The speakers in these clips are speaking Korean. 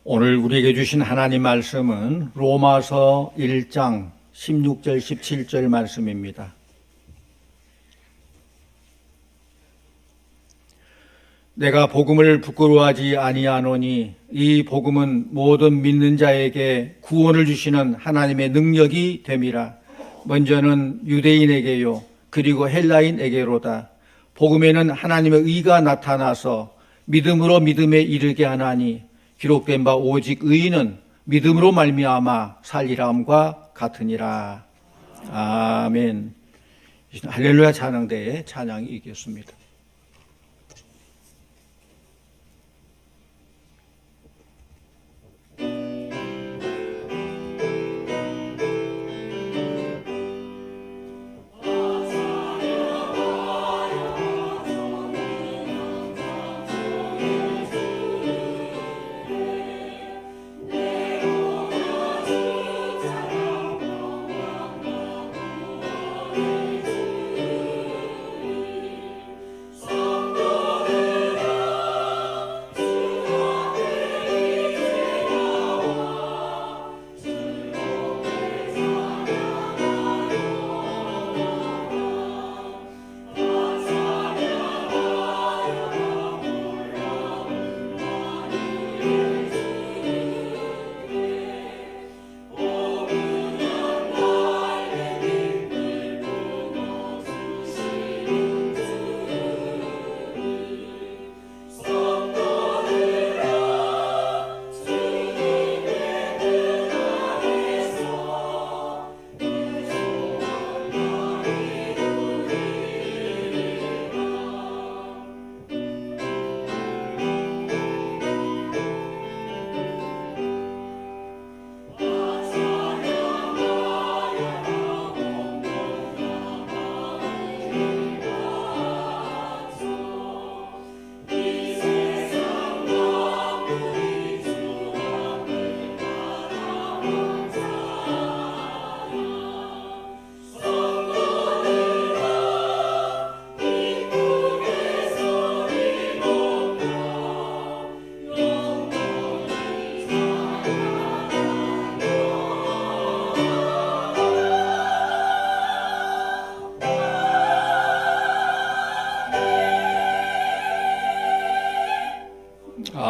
오늘 우리에게 주신 하나님 말씀은 로마서 1장 16절 17절 말씀입니다. 내가 복음을 부끄러워하지 아니하노니 이 복음은 모든 믿는 자에게 구원을 주시는 하나님의 능력이 됨이라. 먼저는 유대인에게요 그리고 헬라인에게로다. 복음에는 하나님의 의가 나타나서 믿음으로 믿음에 이르게 하나니 기록된 바 오직 의인은 믿음으로 말미암아 살리라 함과 같으니라. 아멘. 할렐루야 찬양대의 찬양이 있겠습니다.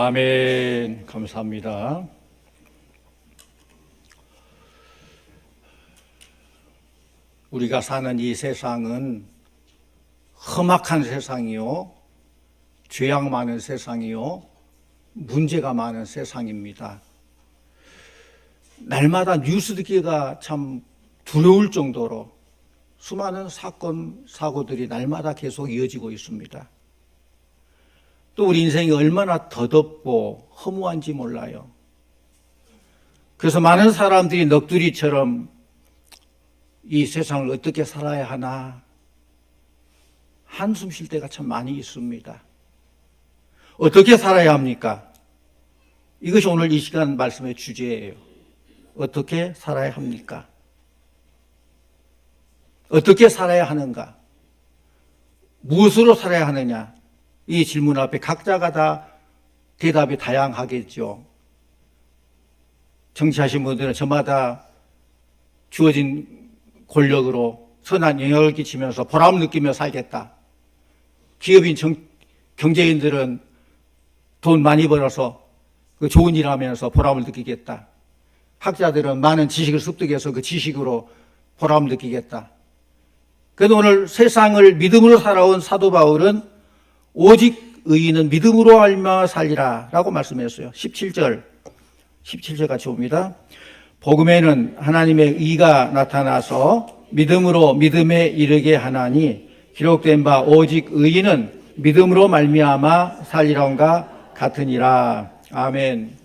아멘. 감사합니다. 우리가 사는 이 세상은 험악한 세상이요, 죄악 많은 세상이요, 문제가 많은 세상입니다. 날마다 뉴스 듣기가 참 두려울 정도로 수많은 사건, 사고들이 날마다 계속 이어지고 있습니다. 또 우리 인생이 얼마나 더덥고 허무한지 몰라요. 그래서 많은 사람들이 넋두리처럼 이 세상을 어떻게 살아야 하나 한숨 쉴 때가 참 많이 있습니다. 어떻게 살아야 합니까? 이것이 오늘 이 시간 말씀의 주제예요. 어떻게 살아야 합니까? 어떻게 살아야 하는가? 무엇으로 살아야 하느냐? 이 질문 앞에 각자가 다 대답이 다양하겠죠. 정치하신 분들은 저마다 주어진 권력으로 선한 영향을 끼치면서 보람을 느끼며 살겠다. 기업인 경제인들은 돈 많이 벌어서 그 좋은 일 하면서 보람을 느끼겠다. 학자들은 많은 지식을 습득해서 그 지식으로 보람을 느끼겠다. 그래도 오늘 세상을 믿음으로 살아온 사도 바울은 오직 의인은 믿음으로 말미암아 살리라 라고 말씀했어요. 17절 같이 봅니다. 복음에는 하나님의 의가 나타나서 믿음으로 믿음에 이르게 하나니 기록된 바 오직 의인은 믿음으로 말미암아 살리라온가 같으니라. 아멘.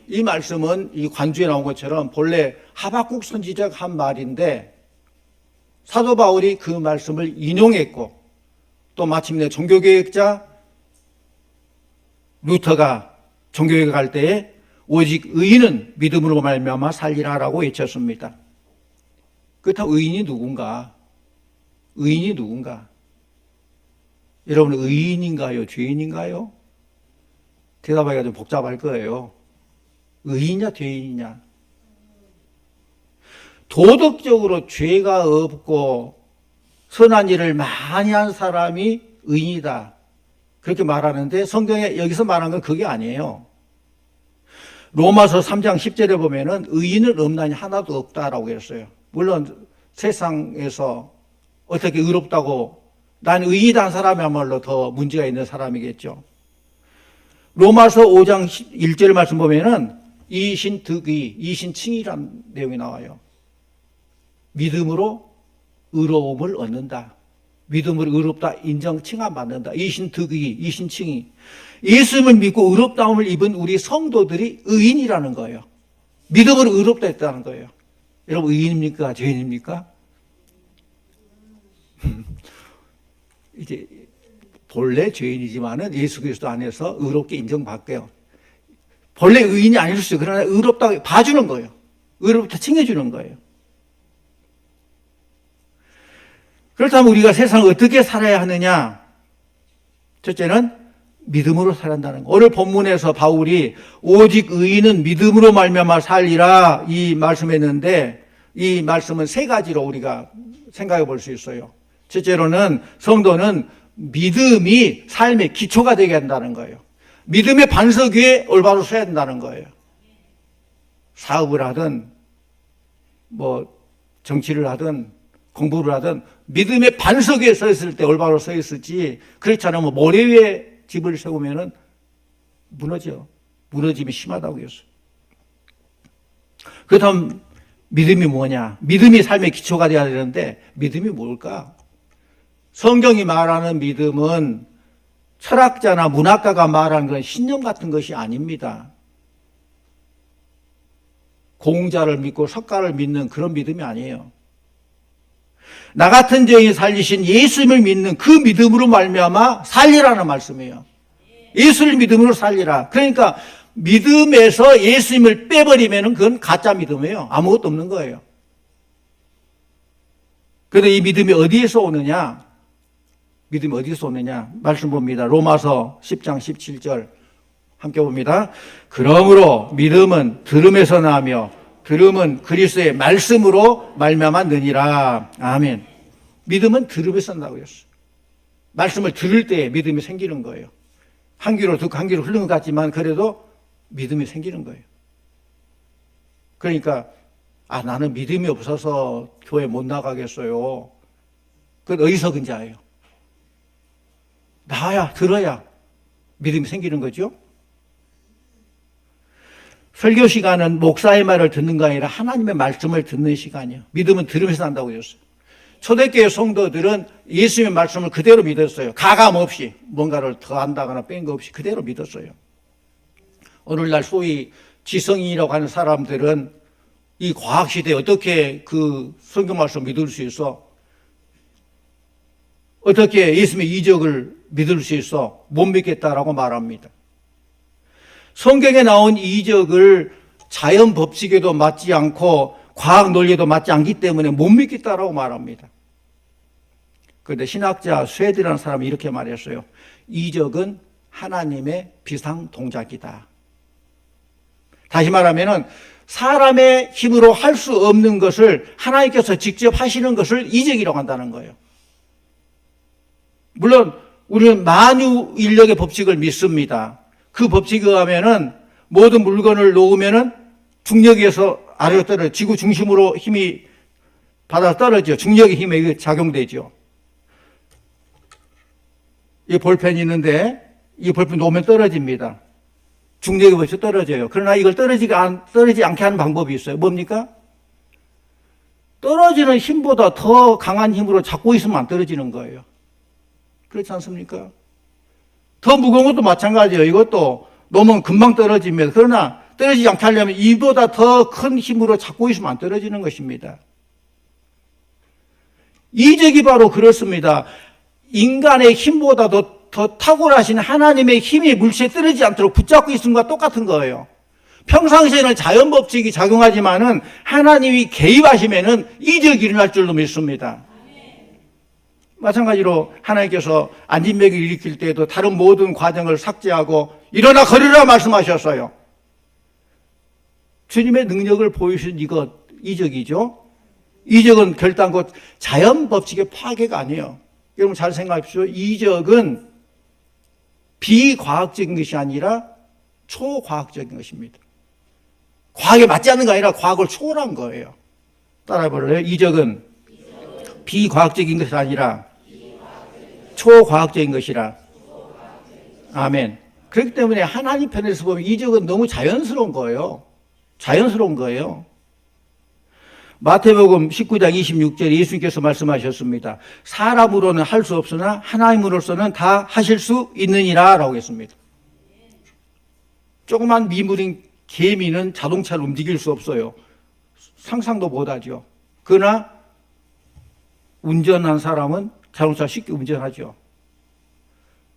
이 말씀은 이 관주에 나온 것처럼 본래 하박국 선지자가 한 말인데 사도 바울이 그 말씀을 인용했고 또 마침내 종교개혁자 루터가 종교개혁을 할 때에 오직 의인은 믿음으로 말미암아 살리라라고 외쳤습니다. 그렇다고 의인이 누군가? 의인이 누군가? 여러분 의인인가요? 죄인인가요? 대답하기가 좀 복잡할 거예요. 의인이냐 죄인이냐. 도덕적으로 죄가 없고 선한 일을 많이 한 사람이 의인이다. 그렇게 말하는데 성경에 여기서 말한 건 그게 아니에요. 로마서 3장 10절에 보면은 의인은 없나니 하나도 없다라고 했어요. 물론 세상에서 어떻게 의롭다고 난 의인이다 한 사람이야말로 더 문제가 있는 사람이겠죠. 로마서 5장 1절 말씀 보면은 이신득의, 이신칭의라는 내용이 나와요. 믿음으로 의로움을 얻는다. 믿음으로 의롭다 인정 칭함받는다. 이신득의, 이신칭의. 예수님을 믿고 의롭다움을 입은 우리 성도들이 의인이라는 거예요. 믿음으로 의롭다 했다는 거예요. 여러분 의인입니까? 죄인입니까? 이제 본래 죄인이지만은 예수 그리스도 안에서 의롭게 인정받게요. 본래 의인이 아닐 수 있어요. 그러나 의롭다고 봐주는 거예요. 의롭다 칭해주는 거예요. 그렇다면 우리가 세상을 어떻게 살아야 하느냐? 첫째는 믿음으로 살아야 한다는 거. 오늘 본문에서 바울이 오직 의인은 믿음으로 말미암아 살리라 이 말씀했는데 이 말씀은 세 가지로 우리가 생각해 볼 수 있어요. 첫째로는 성도는 믿음이 삶의 기초가 되게 한다는 거예요. 믿음의 반석 위에 올바로 서야 된다는 거예요. 사업을 하든 정치를 하든 공부를 하든 믿음의 반석 위에 서 있을 때 올바로 서 있을지 그렇지 않으면 모래 위에 집을 세우면은 무너져. 무너짐이 심하다고 했어요. 그렇다면 믿음이 뭐냐? 믿음이 삶의 기초가 되어야 되는데 믿음이 뭘까? 성경이 말하는 믿음은 철학자나 문학가가 말하는 건 신념 같은 것이 아닙니다. 공자를 믿고 석가를 믿는 그런 믿음이 아니에요. 나 같은 죄인 살리신 예수님을 믿는 그 믿음으로 말미암아 살리라는 말씀이에요. 예수를 믿음으로 살리라. 그러니까 믿음에서 예수님을 빼버리면 그건 가짜 믿음이에요. 아무것도 없는 거예요. 그런데 이 믿음이 어디에서 오느냐? 믿음이 어디서 오느냐? 말씀 봅니다. 로마서 10장 17절 함께 봅니다. 그러므로 믿음은 들음에서 나며 들음은 그리스도의 말씀으로 말미암았느니라. 아멘. 믿음은 들음에서 난다고 했어요. 말씀을 들을 때 믿음이 생기는 거예요. 한 귀로 듣고 한 귀로 흐르는 것 같지만 그래도 믿음이 생기는 거예요. 그러니까 나는 믿음이 없어서 교회 못 나가겠어요. 그건 어리석은 자예요. 나야 들어야 믿음이 생기는 거죠. 설교 시간은 목사의 말을 듣는 거 아니라 하나님의 말씀을 듣는 시간이에요. 믿음은 들으면서 난다고 했어요. 초대교회 성도들은 예수님의 말씀을 그대로 믿었어요. 가감 없이 뭔가를 더 한다거나 뺀 거 없이 그대로 믿었어요. 오늘날 소위 지성인이라고 하는 사람들은 이 과학시대에 어떻게 그 성경 말씀을 믿을 수 있어? 어떻게 예수님의 이적을 믿을 수 있어? 못 믿겠다라고 말합니다. 성경에 나온 이적을 자연 법칙에도 맞지 않고 과학 논리에도 맞지 않기 때문에 못 믿겠다라고 말합니다. 그런데 신학자 쇠드라는 사람이 이렇게 말했어요. 이적은 하나님의 비상 동작이다. 다시 말하면은 사람의 힘으로 할 수 없는 것을 하나님께서 직접 하시는 것을 이적이라고 한다는 거예요. 물론 우리는 만유 인력의 법칙을 믿습니다. 그 법칙에 의하면은 모든 물건을 놓으면은 중력에서 아래로 떨어져 지구 중심으로 힘이 받아 떨어져 중력의 힘에 작용되죠. 이 볼펜이 있는데 이 볼펜 놓으면 떨어집니다. 중력의 법칙 떨어져요. 그러나 이걸 떨어지지 않게 하는 방법이 있어요. 뭡니까? 떨어지는 힘보다 더 강한 힘으로 잡고 있으면 안 떨어지는 거예요. 그렇지 않습니까? 더 무거운 것도 마찬가지예요. 이것도 놓으면 금방 떨어집니다. 그러나 떨어지지 않게 하려면 이보다 더 큰 힘으로 잡고 있으면 안 떨어지는 것입니다. 이적이 바로 그렇습니다. 인간의 힘보다도 더 탁월하신 하나님의 힘이 물체에 떨어지지 않도록 붙잡고 있는 것과 똑같은 거예요. 평상시에는 자연 법칙이 작용하지만은 하나님이 개입하시면은 이적이 일어날 줄로 믿습니다. 마찬가지로 하나님께서 안진병을 일으킬 때에도 다른 모든 과정을 삭제하고 일어나 걸으라 말씀하셨어요. 주님의 능력을 보여주신 이것, 이적이죠. 이적은 결단코 자연 법칙의 파괴가 아니에요. 여러분 잘 생각하십시오. 이적은 비과학적인 것이 아니라 초과학적인 것입니다. 과학에 맞지 않는 게 아니라 과학을 초월한 거예요. 따라해볼래요? 이적은 비과학적인 것이 아니라 초과학적인 것이라. 아멘. 그렇기 때문에 하나님 편에서 보면 이적은 너무 자연스러운 거예요. 자연스러운 거예요. 마태복음 19장 26절에 예수님께서 말씀하셨습니다. 사람으로는 할 수 없으나 하나님으로서는 다 하실 수 있느니라 라고 했습니다. 조그만 미물인 개미는 자동차를 움직일 수 없어요. 상상도 못하죠. 그러나 운전한 사람은 자동차 쉽게 운전하죠.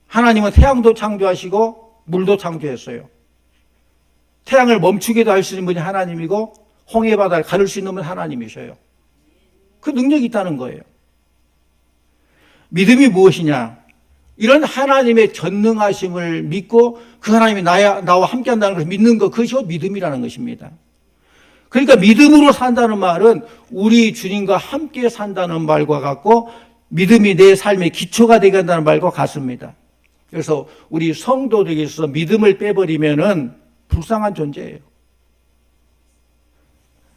하나님은 태양도 창조하시고 물도 창조했어요. 태양을 멈추게도 할 수 있는 분이 하나님이고 홍해바다를 가를 수 있는 분이 하나님이셔요. 그 능력이 있다는 거예요. 믿음이 무엇이냐? 이런 하나님의 전능하심을 믿고 그 하나님이 나와 함께 한다는 것을 믿는 것, 그것이 믿음이라는 것입니다. 그러니까 믿음으로 산다는 말은 우리 주님과 함께 산다는 말과 같고 믿음이 내 삶의 기초가 되게 한다는 말과 같습니다. 그래서 우리 성도들에게 있어서 믿음을 빼버리면은 불쌍한 존재예요.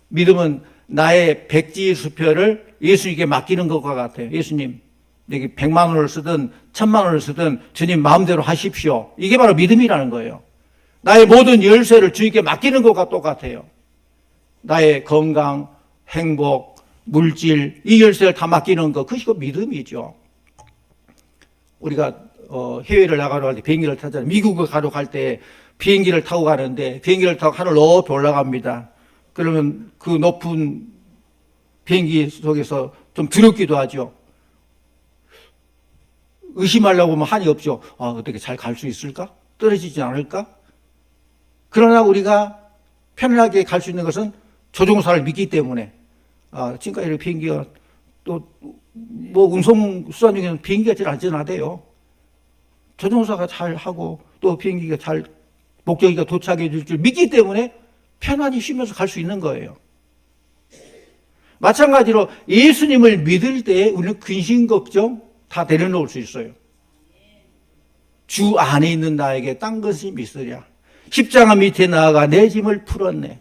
믿음은 나의 백지 수표를 예수님께 맡기는 것과 같아요. 예수님, 내게 100만 원을 쓰든 1000만 원을 쓰든 주님 마음대로 하십시오. 이게 바로 믿음이라는 거예요. 나의 모든 열쇠를 주님께 맡기는 것과 똑같아요. 나의 건강, 행복, 물질, 이 열쇠를 다 맡기는 것, 그것이 믿음이죠. 우리가 해외를 나가러 갈 때 비행기를 타잖아요. 미국을 가러 갈 때 비행기를 타고 가는데 비행기를 타고 하늘 높이 올라갑니다. 그러면 그 높은 비행기 속에서 좀 두렵기도 하죠. 의심하려고 하면 한이 없죠. 어떻게 잘 갈 수 있을까? 떨어지지 않을까? 그러나 우리가 편안하게 갈 수 있는 것은 조종사를 믿기 때문에, 지금까지 비행기가 또, 운송수단 중에는 비행기가 제일 안전하대요. 조종사가 잘 하고 또 비행기가 잘 목적지가 도착해 줄 줄 믿기 때문에 편안히 쉬면서 갈 수 있는 거예요. 마찬가지로 예수님을 믿을 때 우리는 근심 걱정 다 내려놓을 수 있어요. 주 안에 있는 나에게 딴 것이 미쓰랴. 십자가 밑에 나아가 내 짐을 풀었네.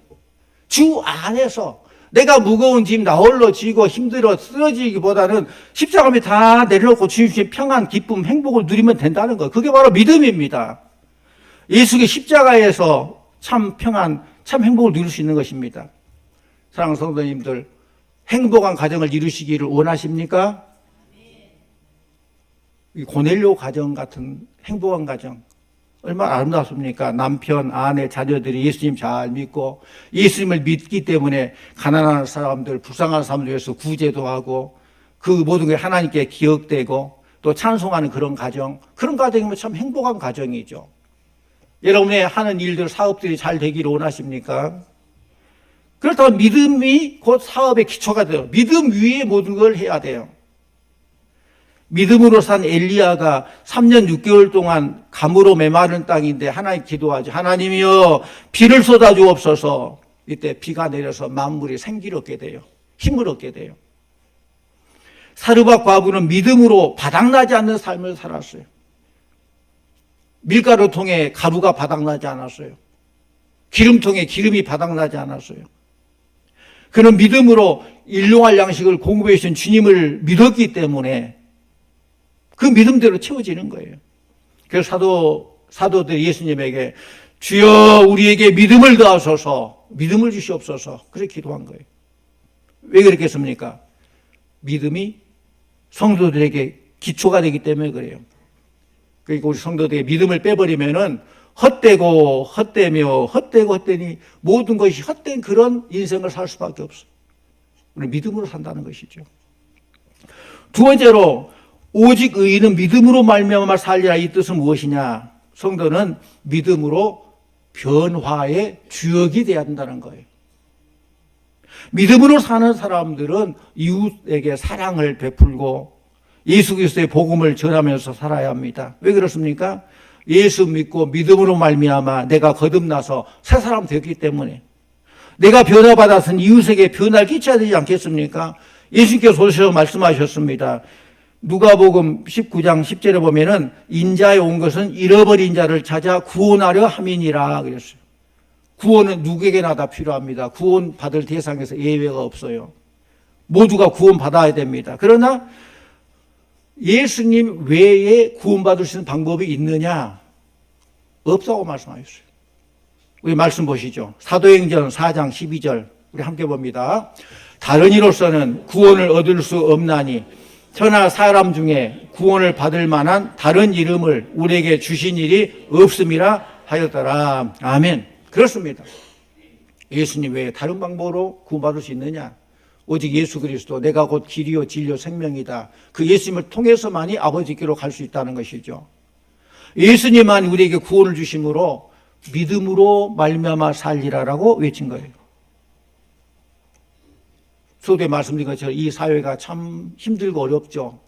주 안에서 내가 무거운 짐 나 홀로 지고 힘들어 쓰러지기보다는 십자가 밑에 다 내려놓고 주님의 평안, 기쁨, 행복을 누리면 된다는 거예요. 그게 바로 믿음입니다. 예수의 십자가에서 참 평안, 참 행복을 누릴 수 있는 것입니다. 사랑하는 성도님들, 행복한 가정을 이루시기를 원하십니까? 이 고넬료 가정 같은 행복한 가정 얼마나 아름답습니까? 남편, 아내, 자녀들이 예수님 잘 믿고 예수님을 믿기 때문에 가난한 사람들, 불쌍한 사람들 위해서 구제도 하고 그 모든 게 하나님께 기억되고 또 찬송하는 그런 가정이면 참 행복한 가정이죠. 여러분의 하는 일들, 사업들이 잘 되기를 원하십니까? 그렇다면 믿음이 곧 사업의 기초가 돼요. 믿음 위에 모든 걸 해야 돼요. 믿음으로 산 엘리야가 3년 6개월 동안 가무로 메마른 땅인데 하나님 기도하죠. 하나님이여 비를 쏟아주옵소서. 이때 비가 내려서 만물이 생기를 얻게 돼요. 힘을 얻게 돼요. 사르밧 과부는 믿음으로 바닥나지 않는 삶을 살았어요. 밀가루통에 가루가 바닥나지 않았어요. 기름통에 기름이 바닥나지 않았어요. 그는 믿음으로 일용할 양식을 공급해 주신 주님을 믿었기 때문에 그 믿음대로 채워지는 거예요. 그래서 사도들이 예수님에게 주여 우리에게 믿음을 더하소서, 믿음을 주시옵소서 그렇게 기도한 거예요. 왜 그렇게 했습니까? 믿음이 성도들에게 기초가 되기 때문에 그래요. 그러니까 우리 성도들에게 믿음을 빼버리면은 헛되니 모든 것이 헛된 그런 인생을 살 수밖에 없어요. 우리 믿음으로 산다는 것이죠. 두 번째로 오직 의인은 믿음으로 말미암아 살리라. 이 뜻은 무엇이냐? 성도는 믿음으로 변화의 주역이 되어야 한다는 거예요. 믿음으로 사는 사람들은 이웃에게 사랑을 베풀고 예수 그리스도의 복음을 전하면서 살아야 합니다. 왜 그렇습니까? 예수 믿고 믿음으로 말미암아 내가 거듭나서 새 사람 되었기 때문에, 내가 변화받았으니 이웃에게 변화를 끼쳐야 되지 않겠습니까? 예수님께서 오셔서 말씀하셨습니다. 누가복음 19장 10절에 보면은 인자에 온 것은 잃어버린 자를 찾아 구원하려 함이니라 그랬어요. 구원은 누구에게나 다 필요합니다. 구원 받을 대상에서 예외가 없어요. 모두가 구원 받아야 됩니다. 그러나 예수님 외에 구원받을 수 있는 방법이 있느냐? 없다고 말씀하셨어요. 우리 말씀 보시죠. 사도행전 4장 12절 우리 함께 봅니다. 다른 이로서는 구원을 얻을 수 없나니 천하 사람 중에 구원을 받을 만한 다른 이름을 우리에게 주신 일이 없음이라 하였더라. 아멘. 그렇습니다. 예수님 외에 다른 방법으로 구원받을 수 있느냐? 오직 예수 그리스도, 내가 곧 길이요 진리요 생명이다. 그 예수님을 통해서만이 아버지께로 갈 수 있다는 것이죠. 예수님만 우리에게 구원을 주심으로 믿음으로 말미암아 살리라라고 외친 거예요. 수도에 말씀드린 것처럼 이 사회가 참 힘들고 어렵죠.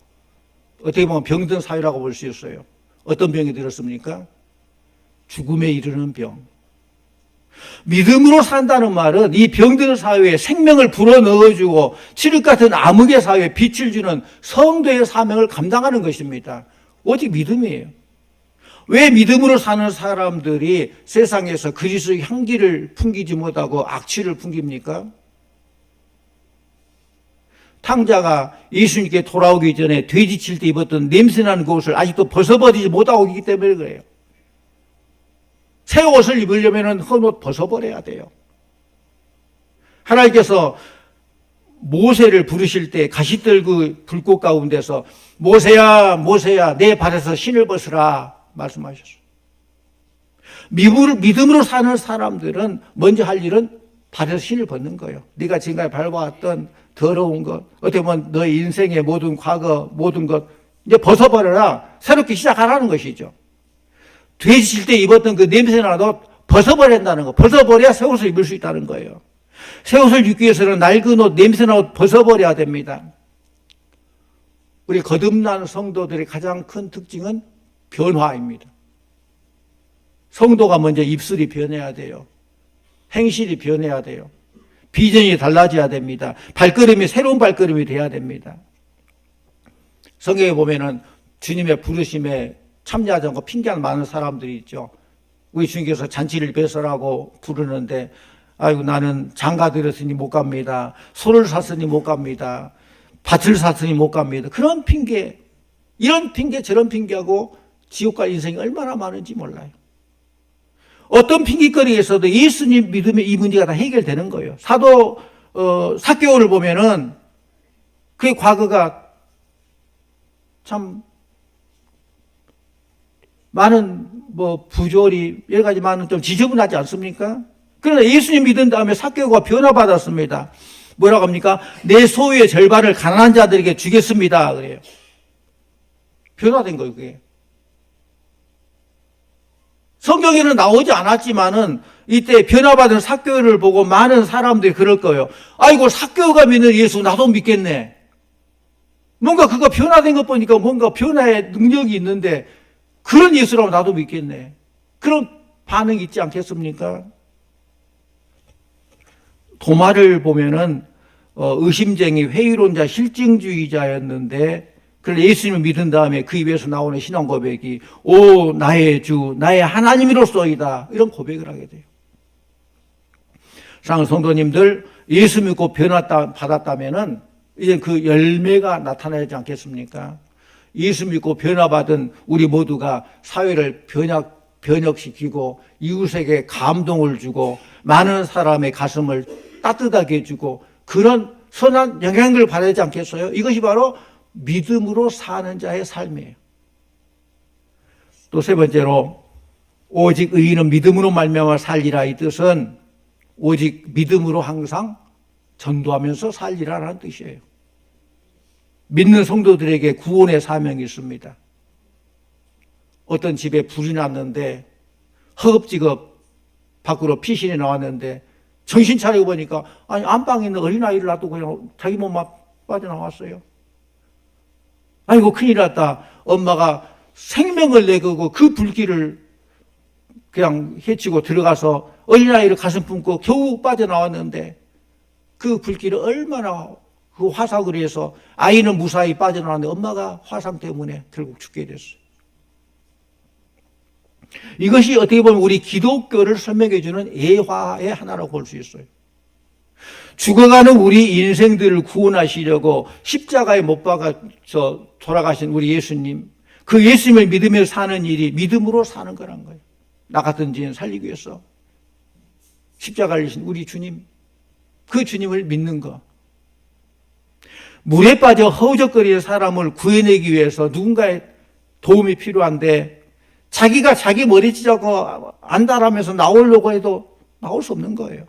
어떻게 보면 병든 사회라고 볼 수 있어요. 어떤 병이 들었습니까? 죽음에 이르는 병. 믿음으로 산다는 말은 이 병든 사회에 생명을 불어넣어주고 칠흑 같은 암흑의 사회에 빛을 주는 성도의 사명을 감당하는 것입니다. 오직 믿음이에요. 왜 믿음으로 사는 사람들이 세상에서 그리스도의 향기를 풍기지 못하고 악취를 풍깁니까? 탕자가 예수님께 돌아오기 전에 돼지칠 때 입었던 냄새나는 그 옷을 아직도 벗어버리지 못하고 있기 때문에 그래요. 새 옷을 입으려면 헌 옷 벗어버려야 돼요. 하나님께서 모세를 부르실 때 가시들 그 불꽃 가운데서 모세야 모세야 내 발에서 신을 벗으라 말씀하셨어요. 믿음으로 사는 사람들은 먼저 할 일은 발에서 신을 벗는 거예요. 네가 지금까지 밟아왔던 더러운 것, 어떻게 보면 너의 인생의 모든 과거, 모든 것 이제 벗어버려라. 새롭게 시작하라는 것이죠. 돼지칠 때 입었던 그 냄새나는 옷 벗어버린다는 거. 벗어버려야 새 옷을 입을 수 있다는 거예요. 새 옷을 입기 위해서는 낡은 옷, 냄새나는 옷 벗어버려야 됩니다. 우리 거듭난 성도들의 가장 큰 특징은 변화입니다. 성도가 먼저 입술이 변해야 돼요. 행실이 변해야 돼요. 비전이 달라져야 됩니다. 발걸음이 새로운 발걸음이 돼야 됩니다. 성경에 보면은 주님의 부르심에 참여하지 않고 핑계하는 많은 사람들이 있죠. 우리 주님께서 잔치를 배설하고 부르는데 아이고 나는 장가 들었으니 못 갑니다. 소를 샀으니 못 갑니다. 밭을 샀으니 못 갑니다. 그런 핑계, 이런 핑계 저런 핑계하고 지옥 갈 인생이 얼마나 많은지 몰라요. 어떤 핑계거리에서도 예수님 믿음의 이 문제가 다 해결되는 거예요. 사도 삭개오를 보면은 그의 과거가 참 많은 부조리 여러 가지 많은 좀 지저분하지 않습니까? 그러나 예수님 믿은 다음에 삭개오가 변화받았습니다. 뭐라고 합니까? 내 소유의 절반을 가난한 자들에게 주겠습니다. 그래요. 변화된 거예요, 그게. 성경에는 나오지 않았지만은 이때 변화받은 삭개오를 보고 많은 사람들이 그럴 거예요. 아이고 삭개오가 믿는 예수 나도 믿겠네. 뭔가 그거 변화된 것 보니까 뭔가 변화의 능력이 있는데 그런 예수라고 나도 믿겠네. 그런 반응이 있지 않겠습니까? 도마를 보면은 의심쟁이, 회의론자, 실증주의자였는데 그런데 예수님을 믿은 다음에 그 입에서 나오는 신앙 고백이 오 나의 주, 나의 하나님이로소이다. 이런 고백을 하게 돼요. 사랑하는 성도님들, 예수 믿고 변화 받았다면은 이제 그 열매가 나타나지 않겠습니까? 예수 믿고 변화받은 우리 모두가 사회를 변혁시키고 이웃에게 감동을 주고 많은 사람의 가슴을 따뜻하게 해주고 그런 선한 영향을 받아야지 않겠어요? 이것이 바로 믿음으로 사는 자의 삶이에요. 또 세 번째로 오직 의인은 믿음으로 말미암아 살리라. 이 뜻은 오직 믿음으로 항상 전도하면서 살리라라는 뜻이에요. 믿는 성도들에게 구원의 사명이 있습니다. 어떤 집에 불이 났는데 허겁지겁 밖으로 피신이 나왔는데 정신 차리고 보니까 아니 안방에 있는 어린아이를 놔두고 그냥 자기 몸만 빠져나왔어요. 아이고 큰일 났다. 엄마가 생명을 내걸고 그 불길을 그냥 해치고 들어가서 어린아이를 가슴 품고 겨우 빠져나왔는데 그 불길이 얼마나 그 화상으로 해서 아이는 무사히 빠져나왔는데 엄마가 화상 때문에 결국 죽게 됐어요. 이것이 어떻게 보면 우리 기독교를 설명해 주는 예화의 하나라고 볼 수 있어요. 죽어가는 우리 인생들을 구원하시려고 십자가에 못 박아서 돌아가신 우리 예수님, 그 예수님을 믿으며 사는 일이 믿음으로 사는 거란 거예요. 나 같은 죄인 살리기 위해서 십자가를 지신 우리 주님, 그 주님을 믿는 거. 물에 빠져 허우적거리는 사람을 구해내기 위해서 누군가의 도움이 필요한데 자기가 자기 머리 찢자고 안다라면서 나오려고 해도 나올 수 없는 거예요.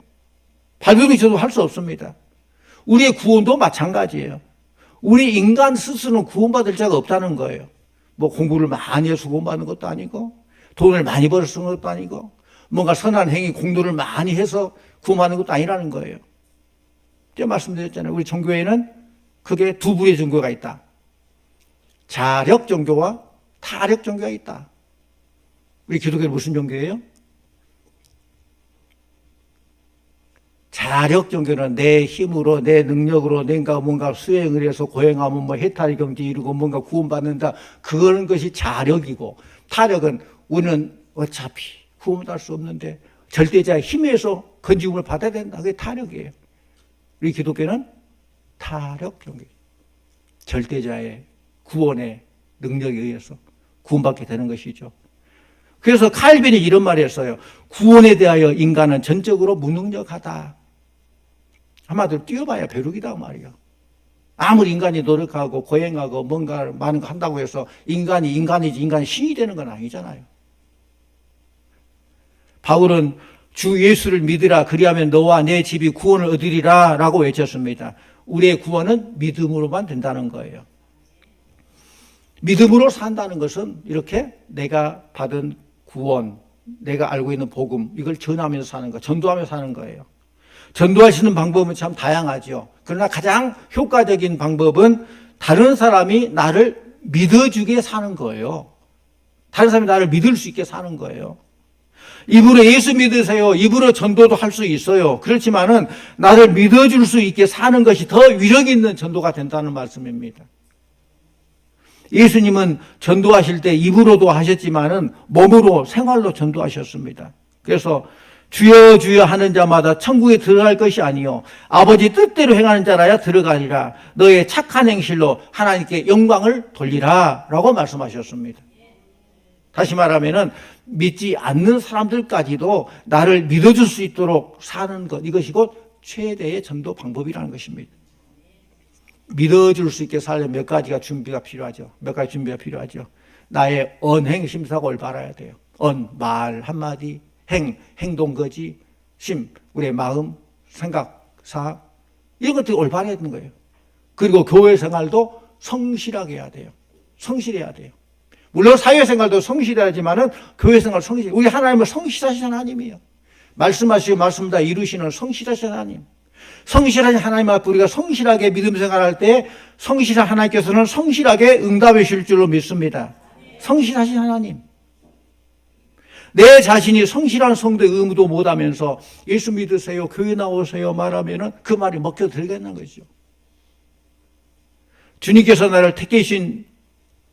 발버둥 쳐도 할 수 없습니다. 우리의 구원도 마찬가지예요. 우리 인간 스스로는 구원받을 자가 없다는 거예요. 뭐 공부를 많이 해서 구원받는 것도 아니고 돈을 많이 벌어 쓰는 것도 아니고 뭔가 선한 행위 공도를 많이 해서 구원받는 것도 아니라는 거예요. 제가 말씀드렸잖아요. 우리 종교에는 그게 두 부류의 종교가 있다. 자력 종교와 타력 종교가 있다. 우리 기독교는 무슨 종교예요? 자력 종교는 내 힘으로, 내 능력으로 뭔가 수행을 해서 고행하면 뭐 해탈의 경지 이루고 뭔가 구원받는다. 그런 것이 자력이고, 타력은 우리는 어차피 구원받을 수 없는데 절대자의 힘에서 건지움을 받아야 된다. 그게 타력이에요. 우리 기독교는 타력 종교예요. 절대자의 구원의 능력에 의해서 구원받게 되는 것이죠. 그래서 칼빈이 이런 말을 했어요. 구원에 대하여 인간은 전적으로 무능력하다. 한마디로 뛰어봐야 벼룩이다 말이야. 아무리 인간이 노력하고 고행하고 뭔가 많은 거 한다고 해서 인간이지 인간이 신이 되는 건 아니잖아요. 바울은 주 예수를 믿으라 그리하면 너와 내 집이 구원을 얻으리라 라고 외쳤습니다. 우리의 구원은 믿음으로만 된다는 거예요. 믿음으로 산다는 것은 이렇게 내가 받은 구원, 내가 알고 있는 복음, 이걸 전하면서 사는 거, 전도하면서 사는 거예요. 전도할 수 있는 방법은 참 다양하죠. 그러나 가장 효과적인 방법은 다른 사람이 나를 믿어주게 사는 거예요. 다른 사람이 나를 믿을 수 있게 사는 거예요. 입으로 예수 믿으세요. 입으로 전도도 할 수 있어요. 그렇지만은 나를 믿어줄 수 있게 사는 것이 더 위력 있는 전도가 된다는 말씀입니다. 예수님은 전도하실 때 입으로도 하셨지만은 몸으로 생활로 전도하셨습니다. 그래서 주여 주여 하는 자마다 천국에 들어갈 것이 아니요 아버지 뜻대로 행하는 자라야 들어가리라. 너의 착한 행실로 하나님께 영광을 돌리라 라고 말씀하셨습니다. 다시 말하면은 믿지 않는 사람들까지도 나를 믿어줄 수 있도록 사는 것, 이것이 곧 최대의 전도 방법이라는 것입니다. 믿어줄 수 있게 살려면 몇 가지가 준비가 필요하죠. 몇 가지 준비가 필요하죠. 나의 언행 심사가 올바라야 돼요. 말 한마디, 행동 거지, 심, 우리의 마음, 생각, 사, 이런 것들이 올바라야 되는 거예요. 그리고 교회 생활도 성실하게 해야 돼요. 성실해야 돼요. 물론 사회생활도 성실해야지만은 교회생활 성실. 우리 하나님은 성실하신 하나님이에요. 말씀하시고 말씀 다 이루시는 성실하신 하나님. 성실하신 하나님 앞에 우리가 성실하게 믿음 생활할 때 성실한 하나님께서는 성실하게 응답해 주실 줄로 믿습니다. 성실하신 하나님. 내 자신이 성실한 성도의 의무도 못하면서 예수 믿으세요, 교회 나오세요 말하면은 그 말이 먹혀 들겠는 거죠. 주님께서 나를 택하신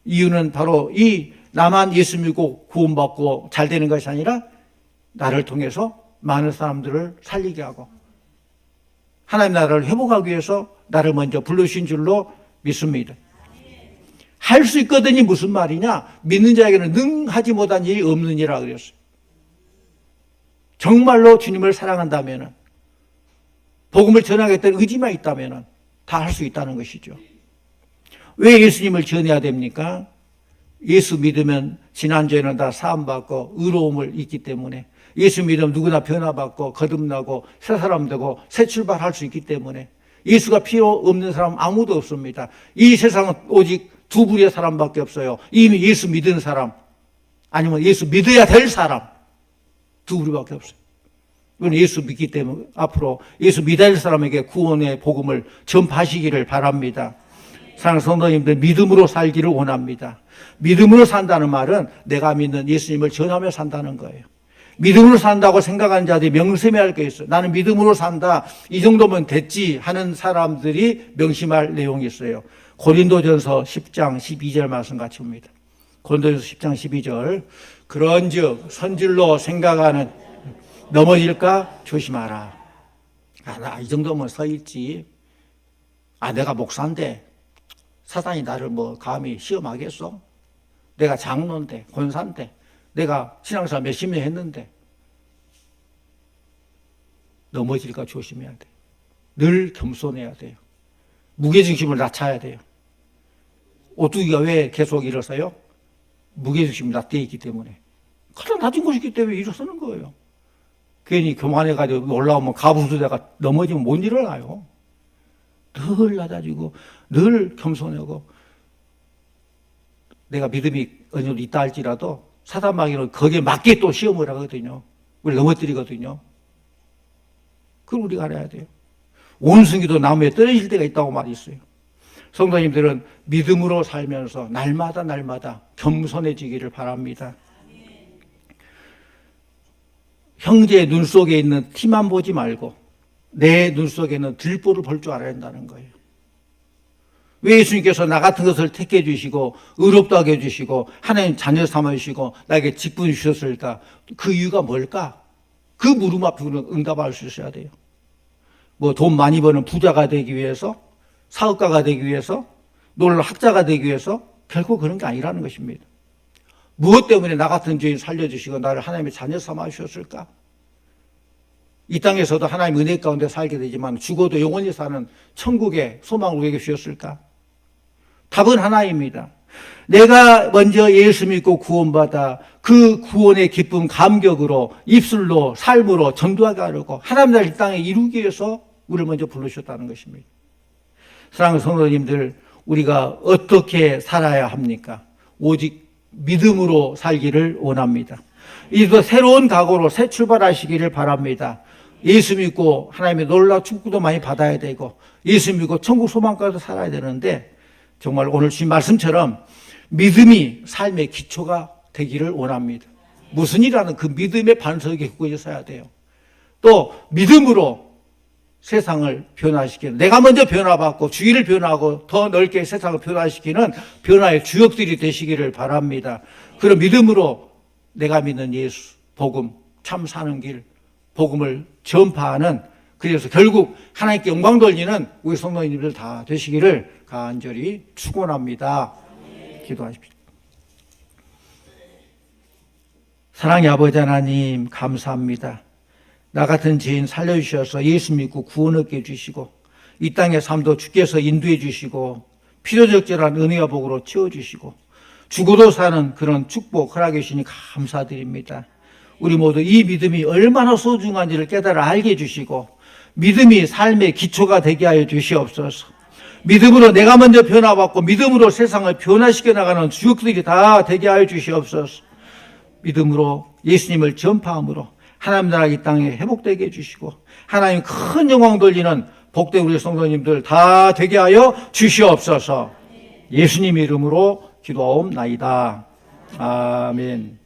이유는 바로 이 나만 예수 믿고 구원받고 잘 되는 것이 아니라 나를 통해서 많은 사람들을 살리게 하고 하나님 나라를 회복하기 위해서 나를 먼저 불러주신 줄로 믿습니다. 할 수 있거든이 무슨 말이냐? 믿는 자에게는 능하지 못한 일이 없느니라 그랬어요. 정말로 주님을 사랑한다면 복음을 전하겠다는 의지만 있다면 다 할 수 있다는 것이죠. 왜 예수님을 전해야 됩니까? 예수 믿으면 지난주에는 다 사함받고 의로움을 잊기 때문에 예수 믿으면 누구나 변화받고 거듭나고 새 사람 되고 새 출발할 수 있기 때문에 예수가 필요 없는 사람 아무도 없습니다. 이 세상은 오직 두 부류의 사람밖에 없어요. 이미 예수 믿은 사람 아니면 예수 믿어야 될 사람 두 부류밖에 없어요. 이건 예수 믿기 때문에 앞으로 예수 믿어야 될 사람에게 구원의 복음을 전파하시기를 바랍니다. 사랑하는 성도님들, 믿음으로 살기를 원합니다. 믿음으로 산다는 말은 내가 믿는 예수님을 전하며 산다는 거예요. 믿음으로 산다고 생각하는 자들이 명심해야 할 게 있어요. 나는 믿음으로 산다. 이 정도면 됐지 하는 사람들이 명심할 내용이 있어요. 고린도전서 10장 12절 말씀 같이 봅니다. 고린도전서 10장 12절. 그런즉 선질로 생각하는 넘어질까 조심하라. 나 이 정도면 서 있지. 내가 목사인데 사단이 나를 감히 시험하겠어? 내가 장로인데, 권사인데, 내가 신앙생활 몇십 년 했는데 넘어질까 조심해야 돼. 늘 겸손해야 돼요. 무게중심을 낮춰야 돼요. 오뚜기가 왜 계속 일어서요? 무게중심이 낮게 있기 때문에. 가장 낮은 곳이기 때문에 일어서는 거예요. 괜히 교만해가지고 올라오면 가부수다가 넘어지면 못 일어나요. 늘 낮아지고 늘 겸손하고, 내가 믿음이 어느 정도 있다 할지라도 사단마귀는 거기에 맞게 또 시험을 하거든요. 우리 넘어뜨리거든요. 그걸 우리가 알아야 돼요. 원숭이도 나무에 떨어질 때가 있다고 말이 있어요. 성도님들은 믿음으로 살면서 날마다 겸손해지기를 바랍니다. 형제의 눈 속에 있는 티만 보지 말고 내 눈 속에 있는 들보를 볼 줄 알아야 한다는 거예요. 왜 예수님께서 나 같은 것을 택해 주시고 의롭다 하게 해주시고 하나님 자녀 삼아 주시고 나에게 직분 주셨을까? 그 이유가 뭘까? 그 물음 앞에 응답할 수 있어야 돼요. 돈 많이 버는 부자가 되기 위해서, 사업가가 되기 위해서, 놀라운 학자가 되기 위해서, 결코 그런 게 아니라는 것입니다. 무엇 때문에 나 같은 죄인 살려주시고 나를 하나님의 자녀 삼아 주셨을까? 이 땅에서도 하나님 은혜 가운데 살게 되지만 죽어도 영원히 사는 천국의 소망을 우리에게 주셨을까? 답은 하나입니다. 내가 먼저 예수 믿고 구원받아 그 구원의 기쁨 감격으로 입술로 삶으로 전도하게 하려고 하나님 나라 이 땅에 이루기 위해서 우리를 먼저 부르셨다는 것입니다. 사랑하는 성도님들, 우리가 어떻게 살아야 합니까? 오직 믿음으로 살기를 원합니다. 이도 새로운 각오로 새 출발하시기를 바랍니다. 예수 믿고 하나님의 놀라운 축복도 많이 받아야 되고 예수 믿고 천국 소망까지도 살아야 되는데, 정말 오늘 주신 말씀처럼 믿음이 삶의 기초가 되기를 원합니다. 무슨 일이라는 그 믿음의 반석에 굳게 서야 돼요. 또 믿음으로 세상을 변화시키는, 내가 먼저 변화받고 주위를 변화하고 더 넓게 세상을 변화시키는 변화의 주역들이 되시기를 바랍니다. 그런 믿음으로 내가 믿는 예수, 복음, 참 사는 길, 복음을 전파하는, 그래서 결국 하나님께 영광 돌리는 우리 성도님들 다 되시기를 간절히 축원합니다. 기도하십시오. 사랑의 아버지 하나님, 감사합니다. 나 같은 죄인 살려주셔서 예수 믿고 구원 얻게 해주시고 이 땅의 삶도 주께서 인도해 주시고 필요적절한 은혜와 복으로 채워주시고 죽어도 사는 그런 축복 허락해 주시니 감사드립니다. 우리 모두 이 믿음이 얼마나 소중한지를 깨달아 알게 해주시고 믿음이 삶의 기초가 되게 하여 주시옵소서. 믿음으로 내가 먼저 변화받고 믿음으로 세상을 변화시켜 나가는 주역들이 다 되게 하여 주시옵소서. 믿음으로 예수님을 전파함으로 하나님 나라 이 땅에 회복되게 해주시고 하나님 큰 영광 돌리는 복된 우리 성도님들 다 되게 하여 주시옵소서. 예수님 이름으로 기도하옵나이다. 아멘.